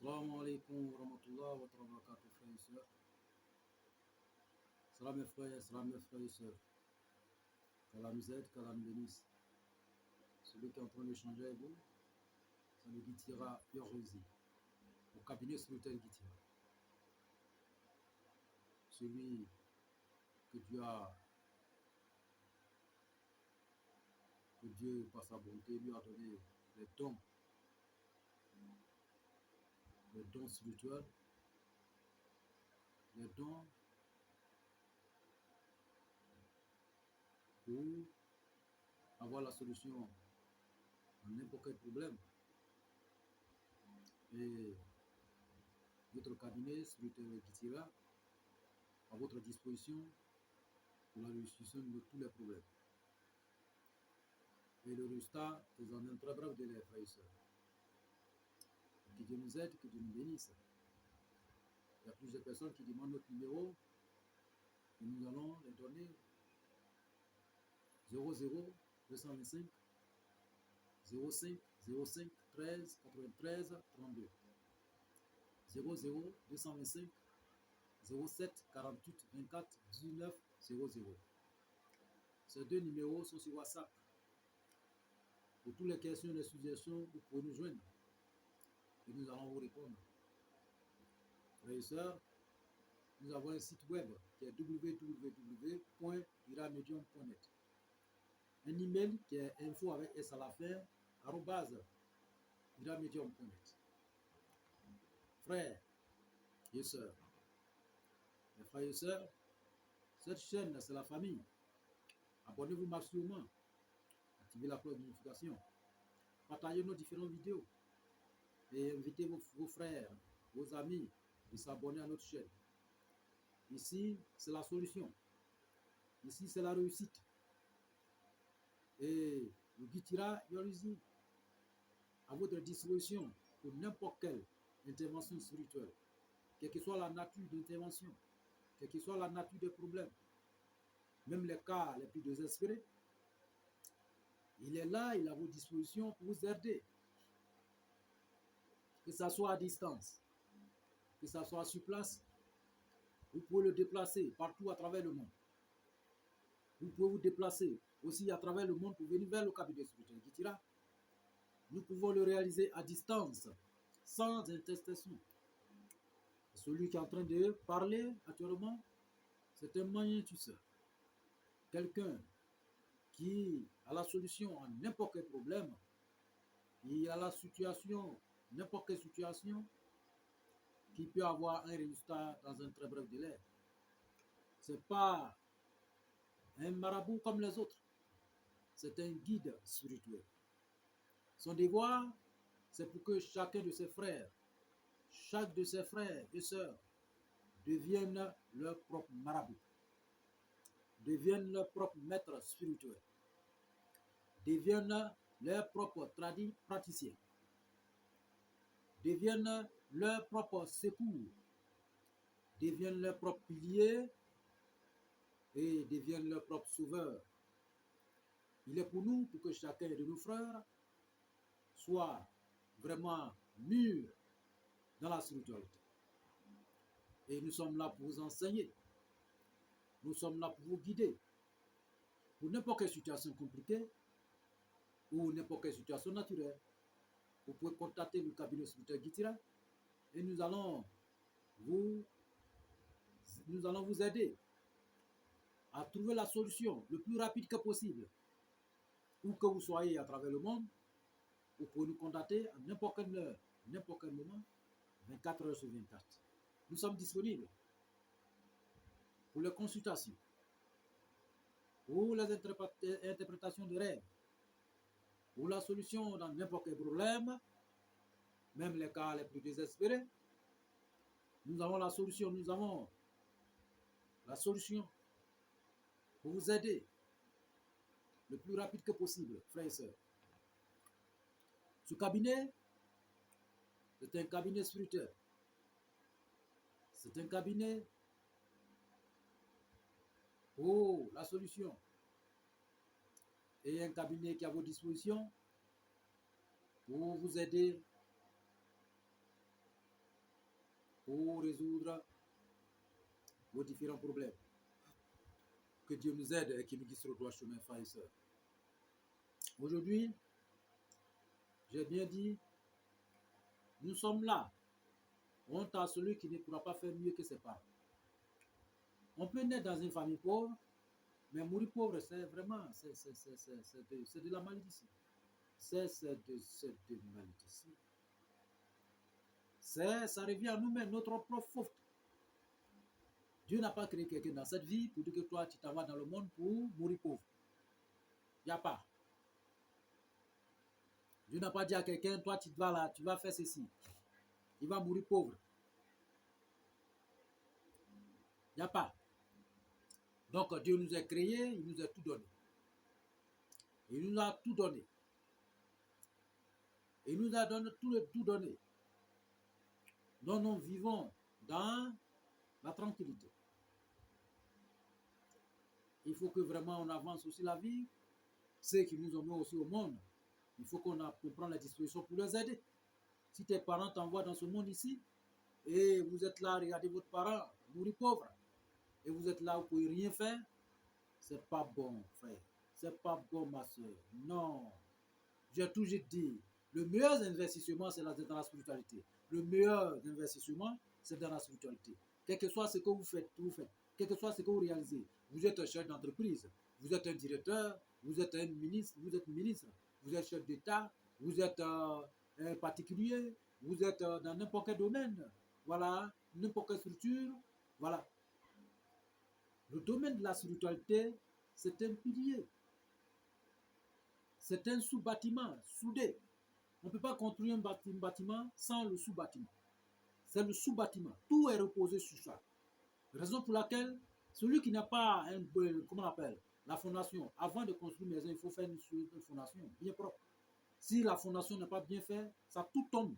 Salam alaikum wa rahmatullah wa barakatuh, frères et sœurs. Salam mes frères, salam mes frères et sœurs. Qu'Allah nous aide, qu'Allah nous bénisse. Celui qui est en train d'échanger avec vous, c'est le Guitira Yorzi, au cabinet spirituel Guitira. Celui que Dieu, par sa bonté, lui a donné les dons spirituels, les dons pour avoir la solution à n'importe quel problème. Et votre cabinet spirituel Guitira à votre disposition pour la résolution de tous les problèmes. Et le résultat, c'est en un très bref délai, frères et sœurs. Que Dieu nous aide, que Dieu nous bénisse. Il y a plusieurs personnes qui demandent notre numéro et nous allons les donner 00 225 05 05 13 93 32 00 225 07 48 24 19 00. Ces deux numéros sont sur WhatsApp. Pour toutes les questions et les suggestions, vous pouvez nous joindre et nous allons vous répondre. Frères et sœurs, nous avons un site web qui est www.iramedium.net. Un email qui est info avec s à la fin, @iramedium.net. Frères et sœurs, mes frères et sœurs, cette chaîne, c'est la famille. Abonnez-vous maximum, activez la cloche de notification, partagez nos différentes vidéos et invitez vos frères, vos amis de s'abonner à notre chaîne. Ici, c'est la solution. Ici, c'est la réussite. Et le Guitira Yorzi à votre disposition pour n'importe quelle intervention spirituelle, quelle que soit la nature d'intervention, quelle que soit la nature des problèmes, même les cas les plus désespérés. Il est là, il est à votre disposition pour vous aider. Que ça soit à distance, que ça soit sur place, vous pouvez le déplacer partout à travers le monde. Vous pouvez vous déplacer aussi à travers le monde pour venir vers le cabinet spirituel Guitira. Nous pouvons le réaliser à distance, sans intercession. Celui qui est en train de parler actuellement, c'est un magnétiseur. Quelqu'un qui a la solution à n'importe quel problème, il a la situation, n'importe quelle situation, qui peut avoir un résultat dans un très bref délai. Ce n'est pas un marabout comme les autres, c'est un guide spirituel. Son devoir, c'est pour que chacun de ses frères, chaque de ses frères et sœurs deviennent leur propre marabout, deviennent leur propre maître spirituel, deviennent leurs propres praticiens, deviennent leur propre secours, deviennent leurs propres piliers et deviennent leurs propres sauveurs. Il est pour nous, pour que chacun de nos frères soit vraiment mûr dans la spiritualité. Et nous sommes là pour vous enseigner. Nous sommes là pour vous guider. Pour n'importe quelle situation compliquée ou n'importe quelle situation naturelle, vous pouvez contacter le cabinet spirituel Guitira et nous allons vous aider à trouver la solution le plus rapide que possible. Où que vous soyez à travers le monde, vous pouvez nous contacter à n'importe quelle heure, n'importe quel moment, 24 heures sur 24. Nous sommes disponibles pour les consultations, pour les interprétations de rêves, pour la solution dans n'importe quel problème, même les cas les plus désespérés. Nous avons la solution, pour vous aider le plus rapide que possible, frères et sœurs. Ce cabinet, c'est un cabinet spirituel. C'est un cabinet pour la solution. Et un cabinet qui est à vos dispositions pour vous aider pour résoudre vos différents problèmes. Que Dieu nous aide et qu'il nous guide sur le droit chemin, frères et sœurs. Aujourd'hui, j'ai bien dit, nous sommes là. Honte à celui qui ne pourra pas faire mieux que ses parents. On peut naître dans une famille pauvre, mais mourir pauvre, c'est vraiment, c'est de la malédiction. C'est de malédiction. Ça revient à nous-mêmes, notre propre faute. Dieu n'a pas créé quelqu'un dans cette vie pour dire que toi, tu t'en vas dans le monde pour mourir pauvre. Il n'y a pas. Dieu n'a pas dit à quelqu'un, toi, tu vas là, tu vas faire ceci. Il va mourir pauvre. Il n'y a pas. Donc, Dieu nous a créés, il nous a tout donné. Il nous a tout donné. Il nous a donné tout donné. Donc, nous vivons dans la tranquillité. Il faut que vraiment on avance aussi la vie. Ceux qui nous ont mis aussi au monde, il faut qu'on prenne la disposition pour les aider. Si tes parents t'envoient dans ce monde ici, et vous êtes là, regardez votre parent, mourir pauvre, et vous êtes là, vous ne pouvez rien faire, c'est pas bon, frère. C'est pas bon, ma soeur. Non. J'ai toujours dit, le meilleur investissement, c'est dans la spiritualité. Le meilleur investissement, c'est dans la spiritualité. Quel que soit ce que vous faites, quel que soit ce que vous réalisez, vous êtes un chef d'entreprise, vous êtes un directeur, vous êtes un ministre, vous êtes chef d'État, vous êtes un particulier, vous êtes dans n'importe quel domaine, voilà, n'importe quelle structure, voilà. Le domaine de la spiritualité, c'est un pilier. C'est un sous-bâtiment, soudé. On ne peut pas construire un bâtiment sans le sous-bâtiment. C'est le sous-bâtiment. Tout est reposé sur ça. Raison pour laquelle, celui qui n'a pas comment on appelle, la fondation, avant de construire une maison, il faut faire une fondation bien propre. Si la fondation n'est pas bien faite, ça tout tombe.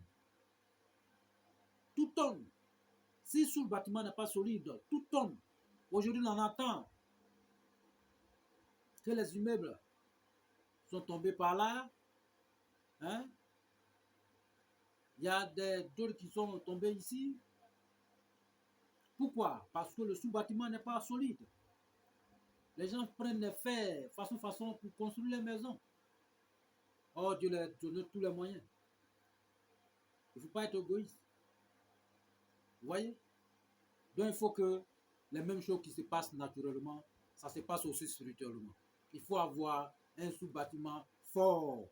Tout tombe. Si sous le bâtiment n'est pas solide, tout tombe. Aujourd'hui, on attend que les immeubles sont tombés par là. Hein? Il y a d'autres qui sont tombés ici. Pourquoi? Parce que le sous-bâtiment n'est pas solide. Les gens prennent les fers façon pour construire les maisons. Oh, Dieu leur donne tous les moyens. Il ne faut pas être égoïste. Vous voyez? Donc il faut que les mêmes choses qui se passent naturellement, ça se passe aussi spirituellement. Il faut avoir un sous-bâtiment fort.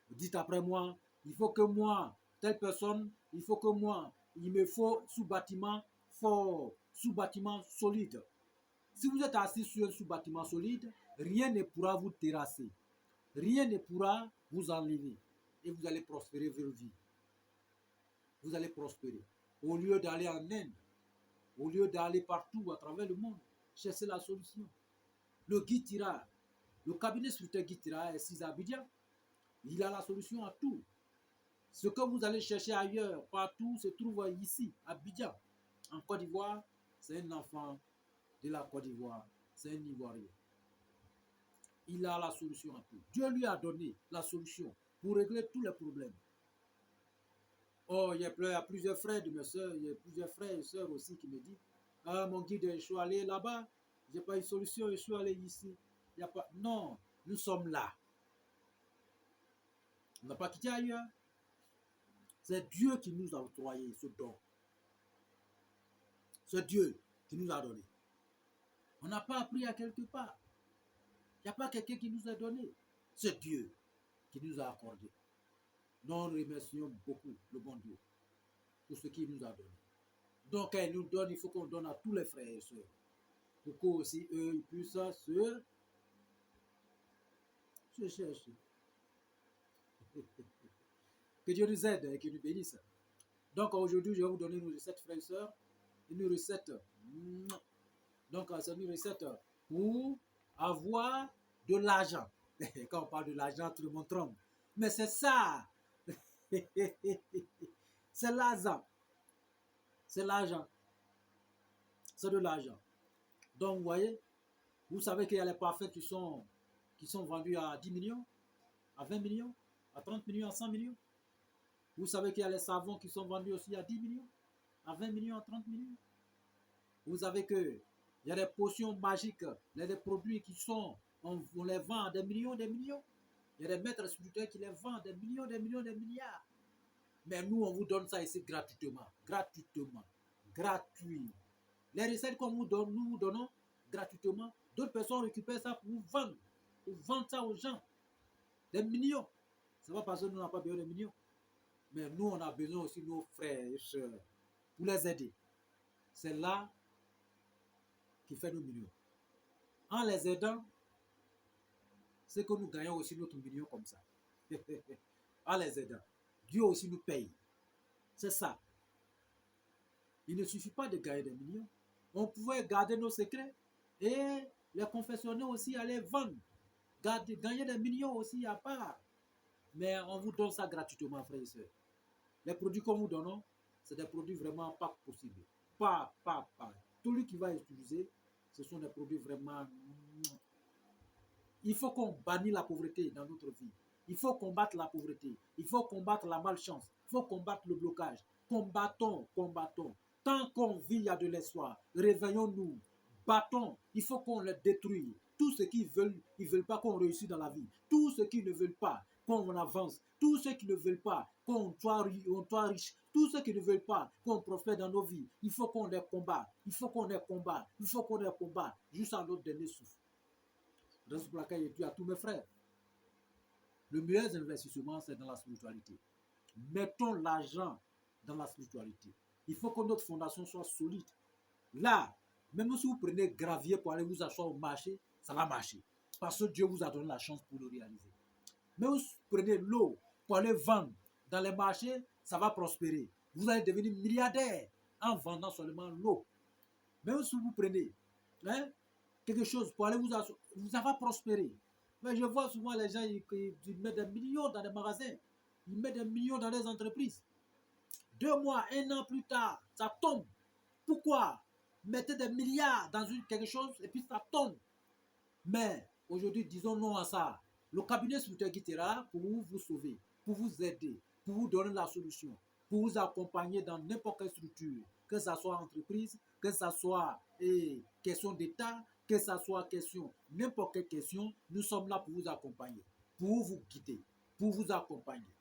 Dites après moi, il faut que moi, telle personne, il faut que moi, il me faut sous-bâtiment fort, sous-bâtiment solide. Si vous êtes assis sur un sous-bâtiment solide, rien ne pourra vous terrasser. Rien ne pourra vous enlever. Et vous allez prospérer vers vie. Vous allez prospérer. Au lieu d'aller en Inde, au lieu d'aller partout à travers le monde, chercher la solution. Le Guy Tira, le cabinet spirituel Guy Tira est 6 à Abidjan. Il a la solution à tout. Ce que vous allez chercher ailleurs, partout, se trouve ici, à Abidjan. En Côte d'Ivoire, c'est un enfant de la Côte d'Ivoire. C'est un Ivoirien. Il a la solution à tout. Dieu lui a donné la solution pour régler tous les problèmes. Oh, il y a plusieurs frères de mes soeurs, il y a plusieurs frères et sœurs aussi qui me disent, ah, mon guide, je suis allé là-bas, j'ai pas eu de solution, je suis allé ici. Il y a pas... Non, nous sommes là. On n'a pas quitté ailleurs. C'est Dieu qui nous a octroyé ce don. C'est Dieu qui nous a donné. On n'a pas appris à quelque part. Il n'y a pas quelqu'un qui nous a donné. C'est Dieu qui nous a accordé. Nous remercions beaucoup le bon Dieu pour ce qu'il nous a donné. Donc, quand il nous donne, il faut qu'on donne à tous les frères et sœurs. Pour qu'aussi eux, ils puissent se chercher. Que Dieu nous aide et qu'il nous bénisse. Donc, aujourd'hui, je vais vous donner une recette, frères et sœurs. Une recette. Donc, c'est une recette pour avoir de l'argent. Quand on parle de l'argent, tout le monde tremble. Mais c'est ça. C'est l'argent. C'est l'argent. C'est de l'argent. Donc, vous voyez, vous savez qu'il y a les parfums qui sont vendus à 10 millions, à 20 millions, à 30 millions, à 100 millions. Vous savez qu'il y a les savons qui sont vendus aussi à 10 millions, à 20 millions, à 30 millions. Vous savez qu'il y a des potions magiques, il y a des produits qui sont, on les vend à des millions, des millions. Il y a des maîtres spirituels qui les vendent des millions, des millions, des milliards. Mais nous, on vous donne ça ici gratuitement. Gratuitement. Gratuit. Les recettes qu'on vous donne, nous vous donnons gratuitement. D'autres personnes récupèrent ça pour vous vendre. Pour vendre ça aux gens. Des millions. Ça va parce que nous n'avons pas besoin de millions. Mais nous, on a besoin aussi de nos frères et sœurs pour les aider. C'est là qui fait nos millions. En les aidant, c'est que nous gagnons aussi notre million comme ça. En les aidant. Dieu aussi nous paye. C'est ça. Il ne suffit pas de gagner des millions. On pouvait garder nos secrets et les confessionnels aussi allaient vendre. Gagner des millions aussi à part. Mais on vous donne ça gratuitement, frères et sœurs. Les produits qu'on vous donne, c'est des produits vraiment pas possibles. Pas. Tout lui qui va utiliser, ce sont des produits vraiment... Il faut qu'on bannisse la pauvreté dans notre vie. Il faut combattre la pauvreté. Il faut combattre la malchance. Il faut combattre le blocage. Combattons. Tant qu'on vit, il y a de l'espoir. Réveillons-nous. Battons. Il faut qu'on les détruise. Tous ceux qui veulent, ils ne veulent pas qu'on réussisse dans la vie. Tous ceux qui ne veulent pas qu'on avance. Tous ceux qui ne veulent pas qu'on soit riche. Tous ceux qui ne veulent pas qu'on prospère dans nos vies. Il faut qu'on les combatte. Il faut qu'on les combatte. Jusqu'à notre dernier souffle. Dans ce placard, je dis à tous mes frères, le meilleur investissement, c'est dans la spiritualité. Mettons l'argent dans la spiritualité. Il faut que notre fondation soit solide. Là, même si vous prenez gravier pour aller vous asseoir au marché, ça va marcher. Parce que Dieu vous a donné la chance pour le réaliser. Mais vous prenez l'eau pour aller vendre dans les marchés, ça va prospérer. Vous allez devenir milliardaire en vendant seulement l'eau. Même si vous prenez quelque chose pour aller vous asseoir, ça va prospérer. Mais je vois souvent les gens, ils mettent des millions dans des magasins. Ils mettent des millions dans les entreprises. 2 mois, 1 an plus tard, ça tombe. Pourquoi? Mettez des milliards dans quelque chose et puis ça tombe. Mais aujourd'hui, disons non à ça. Le cabinet spirituel qui sera pour vous sauver, pour vous aider, pour vous donner la solution, pour vous accompagner dans n'importe quelle structure, que ce soit entreprise, que ce soit question d'État, que ce soit question, n'importe quelle question, nous sommes là pour vous accompagner, pour vous guider, pour vous accompagner.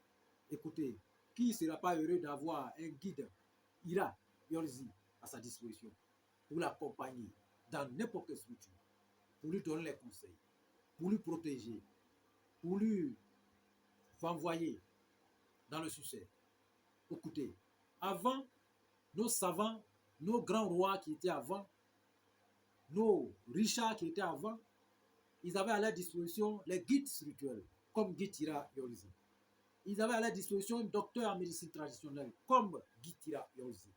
Écoutez, qui ne sera pas heureux d'avoir un guide Ira Yorzi à sa disposition pour l'accompagner dans n'importe quelle structure, pour lui donner les conseils, pour lui protéger, pour lui envoyer dans le succès. Écoutez, avant, nos savants, nos grands rois qui étaient avant, nos richards qui étaient avant, ils avaient à leur disposition les guides spirituels, comme Guide Ira Yorzi. Ils avaient à leur disposition un docteur en médecine traditionnelle, comme Guide Ira Yorzi.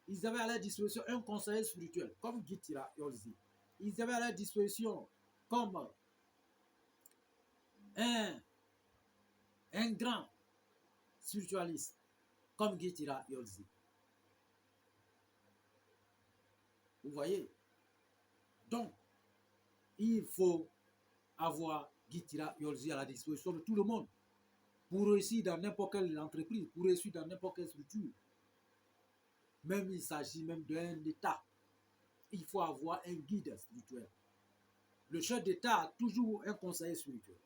Ils avaient à leur disposition un conseiller spirituel, comme Guide Ira Yorzi. Ils avaient à leur disposition comme un grand spiritualiste, comme Guide Ira Yorzi. Vous voyez? Donc, il faut avoir Guide Ira Yorzi à la disposition de tout le monde pour réussir dans n'importe quelle entreprise, pour réussir dans n'importe quelle structure. Même il s'agit même d'un État. Il faut avoir un guide spirituel. Le chef d'État a toujours un conseiller spirituel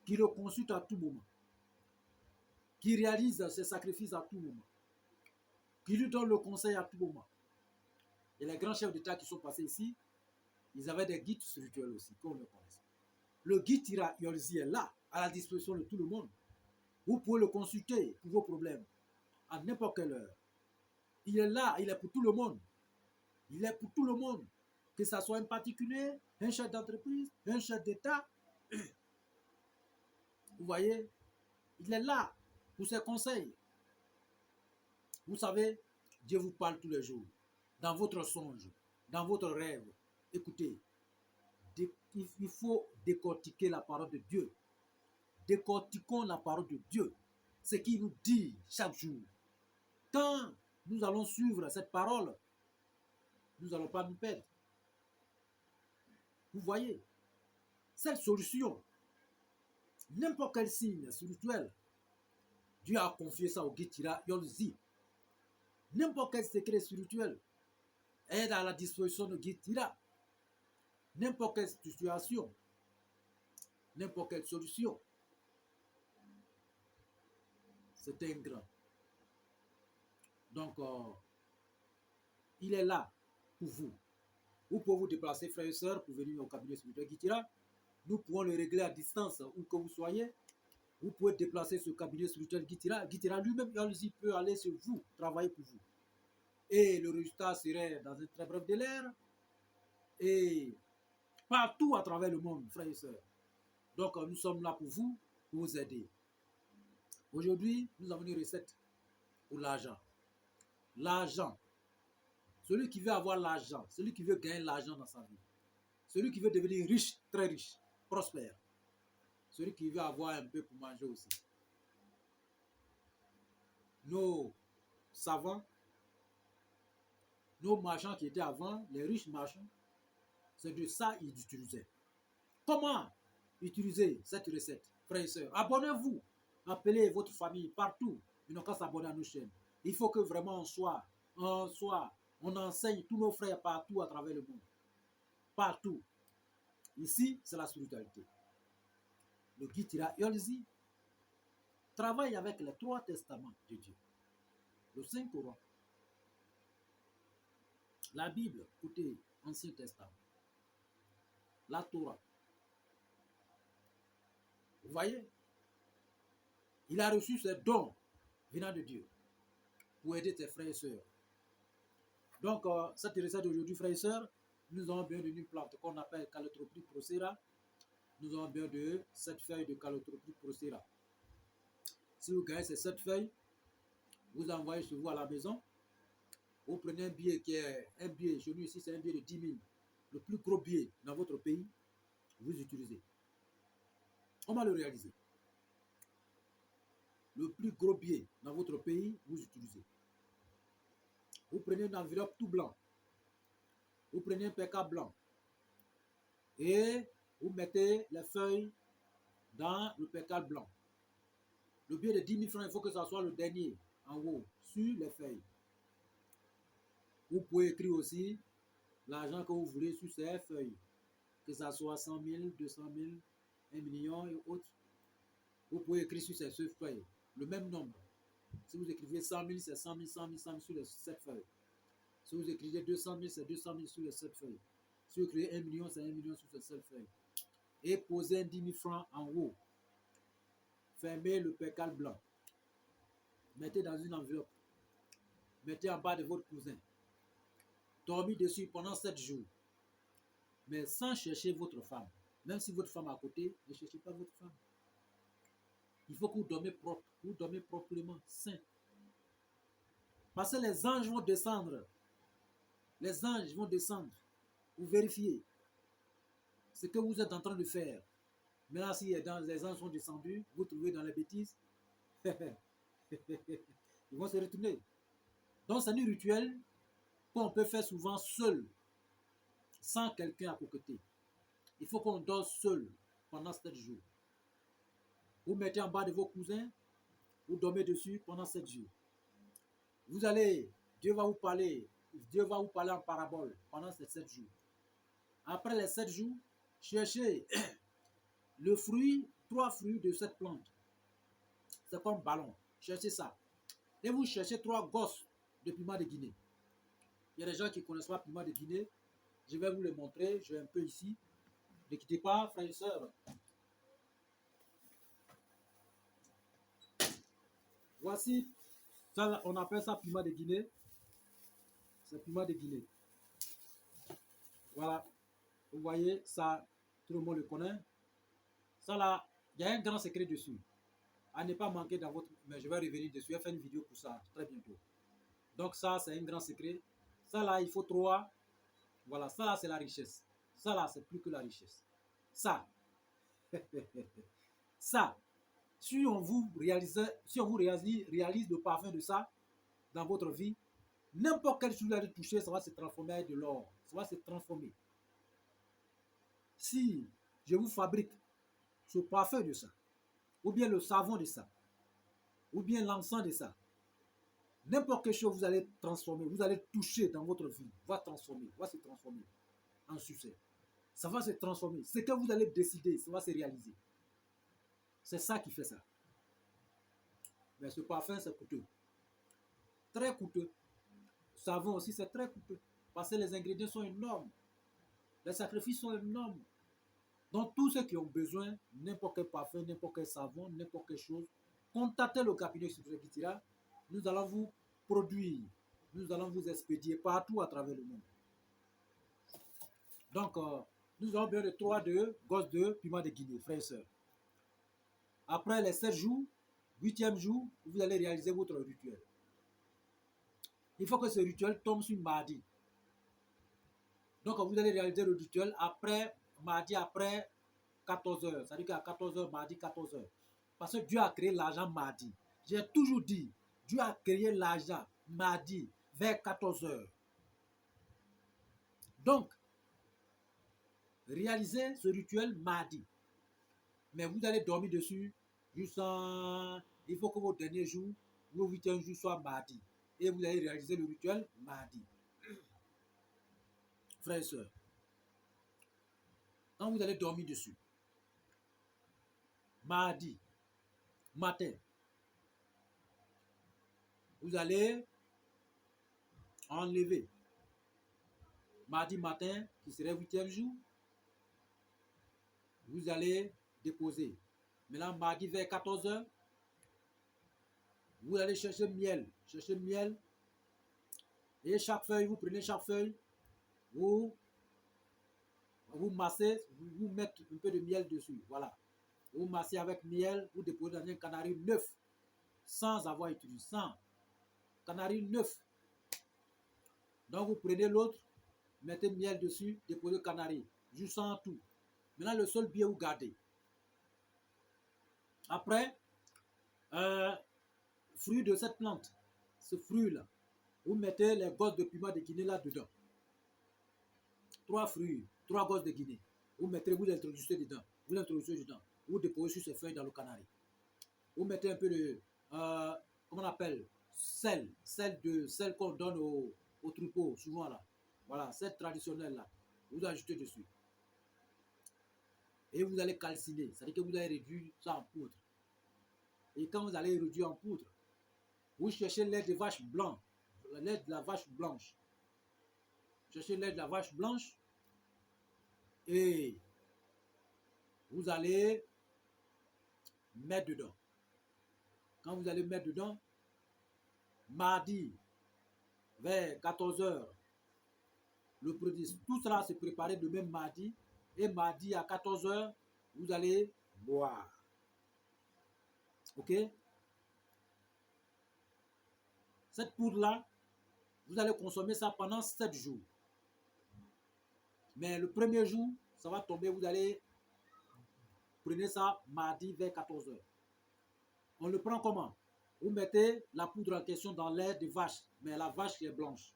qui le consulte à tout moment, qui réalise ses sacrifices à tout moment, qui lui donne le conseil à tout moment. Et les grands chefs d'État qui sont passés ici, ils avaient des guides spirituels aussi, qu'on le connaisse. Le guide Ira Yorzi est là, à la disposition de tout le monde. Vous pouvez le consulter pour vos problèmes, à n'importe quelle heure. Il est là, il est pour tout le monde. Il est pour tout le monde. Que ce soit un particulier, un chef d'entreprise, un chef d'État. Vous voyez, il est là pour ses conseils. Vous savez, Dieu vous parle tous les jours. Dans votre songe, dans votre rêve. Écoutez, il faut décortiquer la parole de Dieu. Décortiquons la parole de Dieu. Ce qu'il nous dit chaque jour. Quand nous allons suivre cette parole, nous n'allons pas nous perdre. Vous voyez, cette solution, n'importe quel signe spirituel, Dieu a confié ça au Guide Ira Yorzi. N'importe quel secret spirituel est à la disposition de Guy Tira. N'importe quelle situation, n'importe quelle solution, c'est un grand. Donc, il est là pour vous. Vous pouvez vous déplacer, frères et sœurs, pour venir au cabinet spirituel Guy Tira. Nous pouvons le régler à distance, où que vous soyez. Vous pouvez déplacer ce cabinet spirituel Guy Tira. Guy Tira lui-même, il peut aller sur vous, travailler pour vous. Et le résultat serait dans un très bref délai. Et partout à travers le monde, frères et sœurs. Donc, nous sommes là pour vous aider. Aujourd'hui, nous avons une recette pour l'argent. L'argent. Celui qui veut avoir l'argent, celui qui veut gagner l'argent dans sa vie, celui qui veut devenir riche, très riche, prospère, celui qui veut avoir un peu pour manger aussi. Nos savants, nos marchands qui étaient avant, les riches marchands, c'est de ça qu'ils utilisaient. Comment utiliser cette recette, frères et sœurs? Abonnez-vous, appelez votre famille partout. Ils n'ont qu'à s'abonner à nos chaînes. Il faut que vraiment on enseigne tous nos frères partout à travers le monde. Partout. Ici, c'est la spiritualité. Le Guy Tira Yolzi travaille avec les 3 testaments de Dieu. Le Saint-Coran, la Bible, côté Ancien Testament, la Torah. Vous voyez? Il a reçu ses dons venant de Dieu pour aider ses frères et sœurs. Donc, cette recette d'aujourd'hui, frères et sœurs, nous avons besoin d'une plante qu'on appelle Calotropis procera. Nous avons besoin de 7 feuilles de Calotropis procera. Si vous gagnez ces 7 feuilles, vous envoyez chez vous à la maison. Vous prenez un billet qui est un billet, chez nous ici, c'est un billet de 10 000. Le plus gros billet dans votre pays, vous utilisez. On va le réaliser. Le plus gros billet dans votre pays, vous utilisez. Vous prenez une enveloppe tout blanc. Vous prenez un PK blanc. Et vous mettez les feuilles dans le PK blanc. Le billet de 10 000 francs, il faut que ça soit le dernier en haut, sur les feuilles. Vous pouvez écrire aussi l'argent que vous voulez sur ces feuilles. Que ça soit 100 000, 200 000, 1 million et autres. Vous pouvez écrire sur ces feuilles le même nombre. Si vous écrivez 100 000, c'est 100 000, 100 000, 100 000 sur les 7 feuilles. Si vous écrivez 200 000, c'est 200 000 sur les 7 feuilles. Si vous écrivez 1 million, c'est 1 million sur ces 7 feuilles. Et posez un 10 000 francs en haut. Fermez le percal blanc. Mettez dans une enveloppe. Mettez en bas de votre cousin. Dormez dessus pendant 7 jours. Mais sans chercher votre femme. Même si votre femme est à côté, ne cherchez pas votre femme. Il faut que vous dormez propre. Vous dormez proprement, sain. Parce que les anges vont descendre. Les anges vont descendre pour vérifier ce que vous êtes en train de faire. Maintenant, si les anges sont descendus, vous trouvez dans les bêtises, ils vont se retourner. Donc, c'est un rituel qu'on peut faire souvent seul, sans quelqu'un à côté. Il faut qu'on dort seul pendant 7 jours. Vous mettez en bas de vos cousins, vous dormez dessus pendant 7 jours. Vous allez, Dieu va vous parler en parabole pendant ces 7 jours. Après les 7 jours, cherchez le fruit, 3 fruits de cette plante. C'est comme ballon. Cherchez ça. Et vous cherchez 3 gosses de piment de Guinée. Il y a des gens qui ne connaissent pas piment de Guinée. Je vais vous le montrer. Je vais un peu ici. Ne quittez pas, frères et sœurs. Voici, ça, on appelle ça piment de Guinée. C'est piment de Guinée. Voilà. Vous voyez, ça, tout le monde le connaît. Ça là, il y a un grand secret dessus. À ne pas manquer dans votre... Mais je vais revenir dessus. Je vais faire une vidéo pour ça très bientôt. Donc ça, c'est un grand secret. Ça là, il faut 3. Voilà, ça là, c'est la richesse. Ça là, c'est plus que la richesse. Ça. Ça. Si on vous réalise le parfum de ça dans votre vie, n'importe quelle chose que vous allez toucher, ça va se transformer avec de l'or. Ça va se transformer. Si je vous fabrique ce parfum de ça, ou bien le savon de ça, ou bien l'encens de ça, N'importe quelle chose, vous allez transformer, vous allez toucher dans votre vie, va transformer, va se transformer en succès. Ça va se transformer. Ce que vous allez décider, ça va se réaliser. C'est ça qui fait ça. Mais ce parfum, c'est coûteux. Très coûteux. Le savon aussi, c'est très coûteux. Parce que les ingrédients sont énormes. Les sacrifices sont énormes. Donc, tous ceux qui ont besoin, n'importe quel parfum, n'importe quel savon, n'importe quelle chose, contactez le cabinet Subsecretariat. Nous allons vous produire, nous allons vous expédier partout à travers le monde. Donc, nous avons besoin de 3 de gosses de piment de Guinée, frères et sœurs. Après les 7 jours, 8e jour, vous allez réaliser votre rituel. Il faut que ce rituel tombe sur mardi. Donc, vous allez réaliser le rituel après, mardi après 14 h. C'est-à-dire qu'à 14 h, mardi 14 h. Parce que Dieu a créé l'argent mardi. J'ai toujours dit, Dieu a créé l'argent mardi vers 14 h. Donc, réalisez ce rituel mardi. Mais vous allez dormir dessus jusqu'à... Il faut que vos derniers jours, vos 8e jours soient mardi. Et vous allez réaliser le rituel mardi. Frères et sœurs, quand vous allez dormir dessus, mardi matin, vous allez enlever. Mardi matin, qui serait 8e jour, vous allez déposer. Maintenant, mardi vers 14 h, vous allez chercher miel. Cherchez miel. Et chaque feuille, vous prenez chaque feuille, vous massez, vous mettez un peu de miel dessus. Voilà. Vous massez avec miel, vous déposez dans un canari neuf, sans avoir utilisé, sans. Canari neuf. Donc vous prenez l'autre, mettez miel dessus, déposez le canari, juste sans tout. Maintenant, le seul bien vous gardez. Après, fruit de cette plante, ce fruit-là, vous mettez les gosses de piment de Guinée là-dedans. 3 fruits, 3 gosses de Guinée. Vous mettez, vous l'introduisez dedans. Vous l'introduisez dedans. Vous déposez sur ces feuilles dans le canari. Vous mettez un peu de, comment on appelle, sel qu'on donne au troupeau, souvent là. Voilà, sel traditionnel là. Vous ajoutez dessus. Et vous allez calciner. C'est-à-dire que vous allez réduire ça en poudre. Et quand vous allez réduire en poudre, vous cherchez lait de vache blanc, lait de la vache blanche. Cherchez lait de la vache blanche et vous allez mettre dedans. Quand vous allez mettre dedans, mardi vers 14 h, le produit, tout cela se préparer de même mardi. Et mardi à 14 h, vous allez boire. Ok? Cette poudre-là, vous allez consommer ça pendant 7 jours. Mais le premier jour, ça va tomber, vous allez prendre ça mardi vers 14 h. On le prend comment? Vous mettez la poudre en question dans l'air de vache, mais la vache qui est blanche.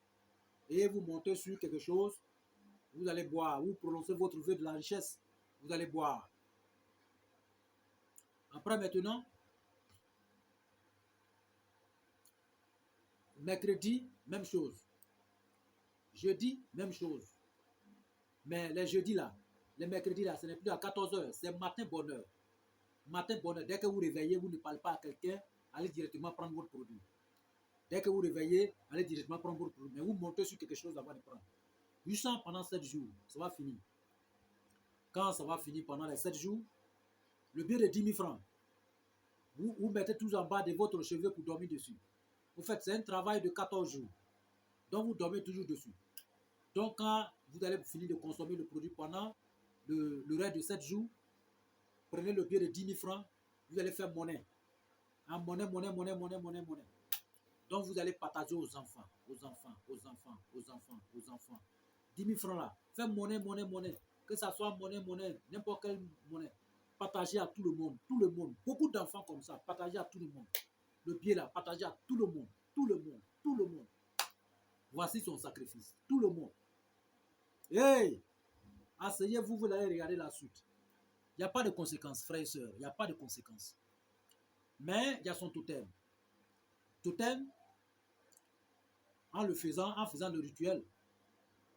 Et vous montez sur quelque chose, vous allez boire. Vous prononcez votre vœu de la richesse, vous allez boire. Après maintenant, mercredi, même chose. Jeudi, même chose. Mais les jeudis là, les mercredis là, ce n'est plus à 14 h, c'est matin bonheur. Matin bonheur, dès que vous réveillez, vous ne parlez pas à quelqu'un, allez directement prendre votre produit. Dès que vous réveillez, allez directement prendre votre produit. Mais vous montez sur quelque chose avant de prendre. Juste pendant 7 jours, ça va finir. Quand ça va finir pendant les 7 jours, le billet de 10 000 francs, vous mettez tout en bas de votre cheveu pour dormir dessus. En fait, c'est un travail de 14 jours. Donc, vous dormez toujours dessus. Donc, quand vous allez finir de consommer le produit pendant le reste de 7 jours, prenez le billet de 10 000 francs, vous allez faire monnaie. En monnaie. Donc, vous allez partager aux enfants. 10 000 francs là. Faites monnaie. Que ça soit monnaie, n'importe quelle monnaie. Partagez à tout le monde. Beaucoup d'enfants comme ça, partagez à tout le monde. Le billet là, partagez à tout le monde. Tout le monde. Voici son sacrifice. Tout le monde. Hey! Asseyez-vous, vous allez regarder la suite. Il n'y a pas de conséquences, frères et sœurs. Il n'y a pas de conséquences. Mais il y a son totem. Totem, en faisant le rituel,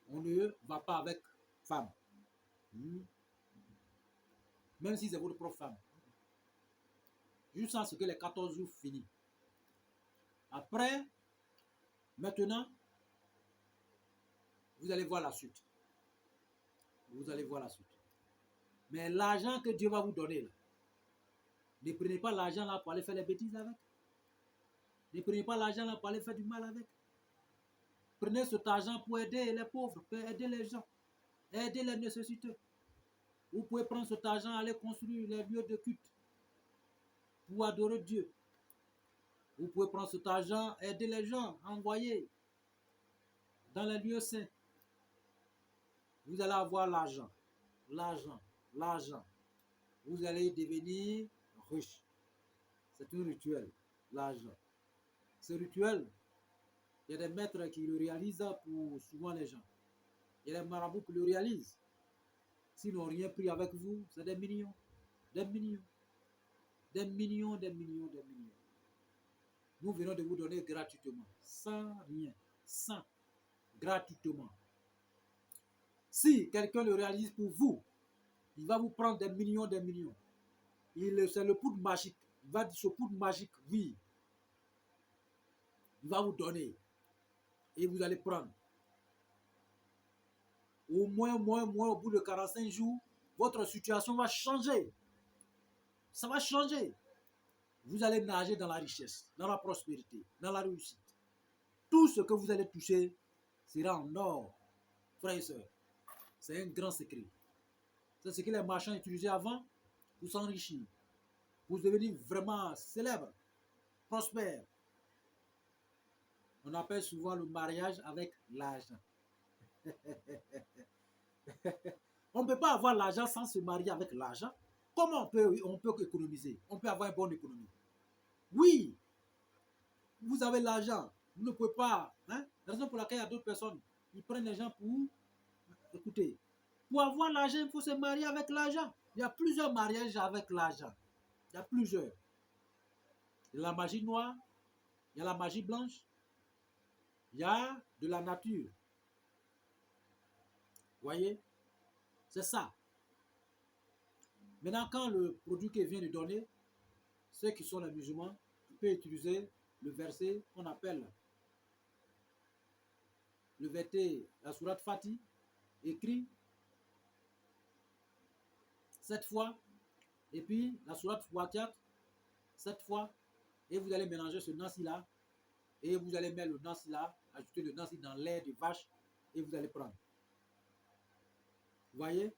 on ne va pas avec femme. Même si c'est votre propre femme. Jusqu'à ce que les 14 jours finissent. Après, maintenant, vous allez voir la suite. Vous allez voir la suite. Mais l'argent que Dieu va vous donner, là, ne prenez pas l'argent là pour aller faire les bêtises avec. Ne prenez pas l'argent là pour aller faire du mal avec. Prenez cet argent pour aider les pauvres, pour aider les gens, aider les nécessiteux. Vous pouvez prendre cet argent, aller construire les lieux de culte pour adorer Dieu. Vous pouvez prendre cet argent, aider les gens, envoyer dans les lieux saints. Vous allez avoir l'argent, l'argent, l'argent. Vous allez devenir riche. C'est un rituel, l'argent. Ce rituel, il y a des maîtres qui le réalisent pour souvent les gens. Il y a des marabouts qui le réalisent. S'ils n'ont rien pris avec vous, c'est des millions, des millions, des millions, des millions, des millions. Nous venons de vous donner gratuitement, sans rien, sans, gratuitement. Si quelqu'un le réalise pour vous, il va vous prendre des millions, des millions. C'est le poudre magique. Il va dire ce poudre magique, oui. Il va vous donner. Et vous allez prendre. Au moins, au bout de 45 jours, votre situation va changer. Ça va changer. Vous allez nager dans la richesse, dans la prospérité, dans la réussite. Tout ce que vous allez toucher sera en or, frères et sœurs. C'est un grand secret. C'est ce que les marchands utilisaient avant pour s'enrichir, pour devenir vraiment célèbre, prospère. On appelle souvent le mariage avec l'argent. On ne peut pas avoir l'argent sans se marier avec l'argent. Comment on peut économiser? On peut avoir une bonne économie. Oui, vous avez l'argent. Vous ne pouvez pas. Hein? La raison pour laquelle il y a d'autres personnes, ils prennent l'argent pour... Écoutez, pour avoir l'argent, il faut se marier avec l'argent. Il y a plusieurs mariages avec l'argent. Il y a plusieurs. Il y a la magie noire, il y a la magie blanche, il y a de la nature. Vous voyez? C'est ça. Maintenant, quand le produit que vient de donner, ceux qui sont les musulmans, peuvent utiliser le verset qu'on appelle le verset, la sourate Fatih, écrit 7 fois, et puis la sourate Fatiha 7 fois, et vous allez mélanger ce nasi-là, et vous allez mettre le nasi-là, ajouter le nasi dans l'air de vache, et vous allez prendre. Vous voyez?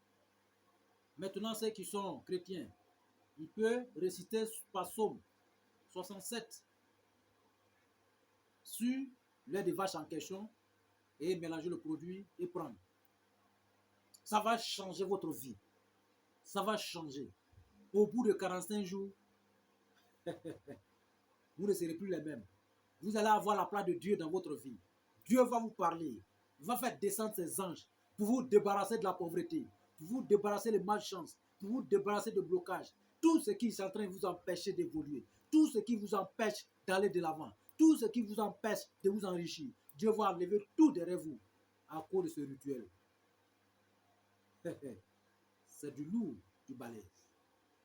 Maintenant, ceux qui sont chrétiens, ils peuvent réciter par psaume 67 sur l'air de vache en question, et mélanger le produit et prendre. Ça va changer votre vie. Ça va changer. Au bout de 45 jours, vous ne serez plus les mêmes. Vous allez avoir la place de Dieu dans votre vie. Dieu va vous parler. Il va faire descendre ses anges pour vous débarrasser de la pauvreté, pour vous débarrasser des malchances, pour vous débarrasser de blocages. Tout ce qui est en train de vous empêcher d'évoluer, tout ce qui vous empêche d'aller de l'avant, tout ce qui vous empêche de vous enrichir, Dieu va enlever tout derrière vous à cause de ce rituel. C'est du lourd, du balèze.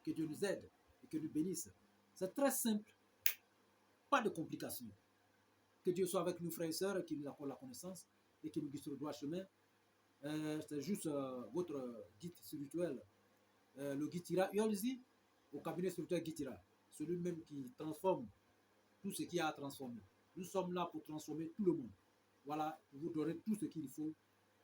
Que Dieu nous aide et que nous bénisse. C'est très simple. Pas de complications. Que Dieu soit avec nous, frères et sœurs, qui nous accorde la connaissance et qui nous guide sur le droit chemin. C'est juste votre guide spirituel, le Guitira Yolzi, au cabinet spirituel Guitira. Celui-même qui transforme tout ce qu'il y a à transformer. Nous sommes là pour transformer tout le monde. Voilà, pour vous donner tout ce qu'il faut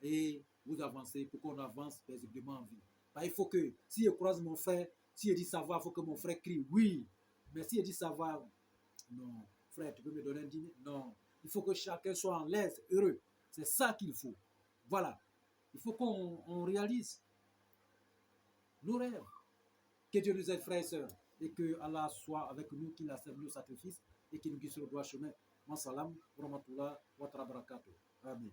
et vous avancer pour qu'on avance paisiblement en vie. Ben, il faut que, si je croise mon frère, si je dis ça va, il faut que mon frère crie oui. Mais si je dis ça va, non, frère, tu peux me donner un dîner? Non. Il faut que chacun soit en l'aise, heureux. C'est ça qu'il faut. Voilà. Il faut qu'on réalise nos rêves. Que Dieu nous aide, frères et sœurs. Et que Allah soit avec nous, qu'il accepte nos sacrifices et qu'il nous guide sur le droit chemin. Wa salam, wa rahmatullah, wa barakatuh. Amen.